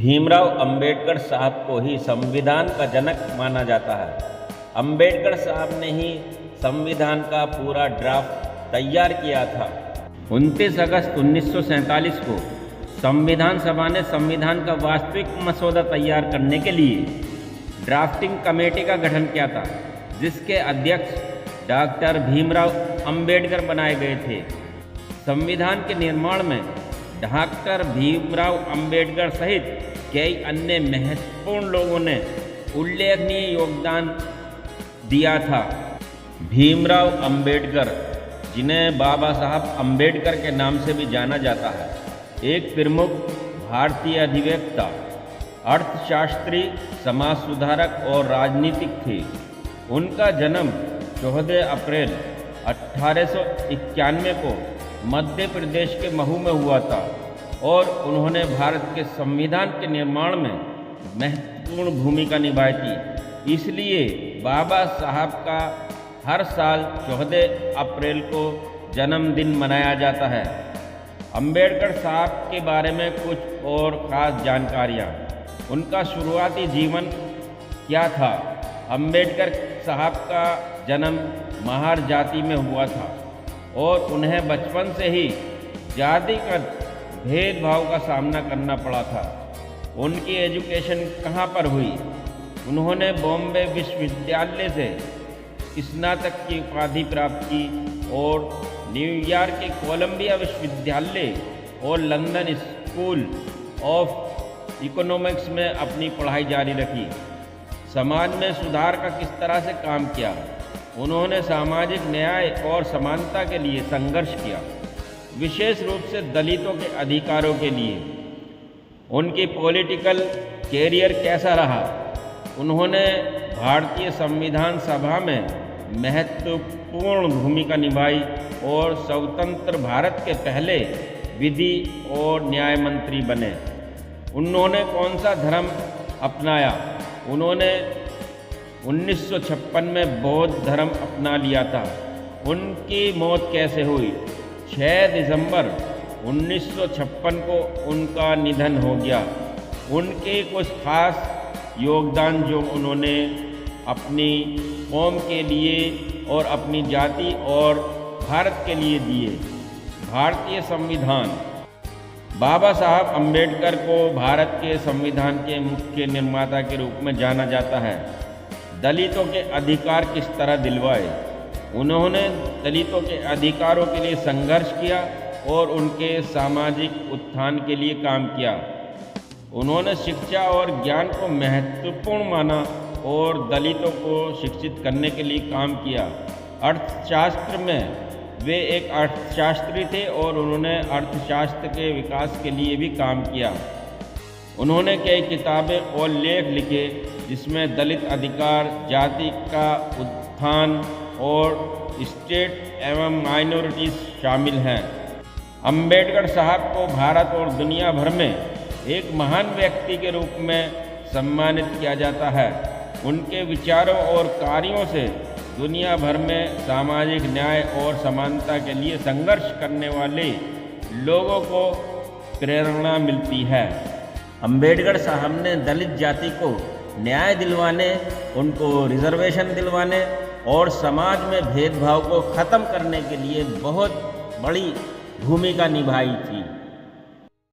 भीमराव अंबेडकर साहब को ही संविधान का जनक माना जाता है। अंबेडकर साहब ने ही संविधान का पूरा ड्राफ्ट तैयार किया था। 29 अगस्त 1947 को संविधान सभा ने संविधान का वास्तविक मसौदा तैयार करने के लिए ड्राफ्टिंग कमेटी का गठन किया था, जिसके अध्यक्ष डॉक्टर भीमराव अंबेडकर बनाए गए थे। संविधान के निर्माण में डॉक्टर भीमराव अंबेडकर सहित कई अन्य महत्वपूर्ण लोगों ने उल्लेखनीय योगदान दिया था। भीमराव अंबेडकर, जिन्हें बाबा साहब अंबेडकर के नाम से भी जाना जाता है, एक प्रमुख भारतीय अधिवक्ता, अर्थशास्त्री, समाज सुधारक और राजनीतिक थे। उनका जन्म 14 अप्रैल 1891 को मध्य प्रदेश के महू में हुआ था और उन्होंने भारत के संविधान के निर्माण में महत्वपूर्ण भूमिका निभाई थी। इसलिए बाबा साहब का हर साल 14 अप्रैल को जन्मदिन मनाया जाता है। अंबेडकर साहब के बारे में कुछ और ख़ास जानकारियाँ। उनका शुरुआती जीवन क्या था? अंबेडकर साहब का जन्म महार जाति में हुआ था और उन्हें बचपन से ही जातिगत भेदभाव का सामना करना पड़ा था। उनकी एजुकेशन कहाँ पर हुई? उन्होंने बॉम्बे विश्वविद्यालय से स्नातक की उपाधि प्राप्त की और न्यूयॉर्क के कोलंबिया विश्वविद्यालय और लंदन स्कूल ऑफ इकोनॉमिक्स में अपनी पढ़ाई जारी रखी। समाज में सुधार का किस तरह से काम किया? उन्होंने सामाजिक न्याय और समानता के लिए संघर्ष किया, विशेष रूप से दलितों के अधिकारों के लिए। उनकी पॉलिटिकल कैरियर कैसा रहा? उन्होंने भारतीय संविधान सभा में महत्वपूर्ण भूमिका निभाई और स्वतंत्र भारत के पहले विधि और न्याय मंत्री बने। उन्होंने कौन सा धर्म अपनाया? उन्होंने 1956 में बौद्ध धर्म अपना लिया था। उनकी मौत कैसे हुई? 6 दिसंबर 1956 को उनका निधन हो गया। उनके कुछ खास योगदान जो उन्होंने अपनी कौम के लिए और अपनी जाति और भारत के लिए दिए। भारतीय संविधान। बाबा साहब अंबेडकर को भारत के संविधान के मुख्य निर्माता के रूप में जाना जाता है। दलितों के अधिकार किस तरह दिलवाए? उन्होंने दलितों के अधिकारों के लिए संघर्ष किया और उनके सामाजिक उत्थान के लिए काम किया। उन्होंने शिक्षा और ज्ञान को महत्वपूर्ण माना और दलितों को शिक्षित करने के लिए काम किया। अर्थशास्त्र में वे एक अर्थशास्त्री थे और उन्होंने अर्थशास्त्र के विकास के लिए भी काम किया। उन्होंने कई किताबें और लेख लिखे जिसमें दलित अधिकार, जाति का उत्थान और स्टेट एवं माइनॉरिटीज शामिल हैं। अंबेडकर साहब को भारत और दुनिया भर में एक महान व्यक्ति के रूप में सम्मानित किया जाता है। उनके विचारों और कार्यों से दुनिया भर में सामाजिक न्याय और समानता के लिए संघर्ष करने वाले लोगों को प्रेरणा मिलती है। अंबेडकर साहब ने दलित जाति को न्याय दिलवाने, उनको रिजर्वेशन दिलवाने और समाज में भेदभाव को ख़त्म करने के लिए बहुत बड़ी भूमिका निभाई थी।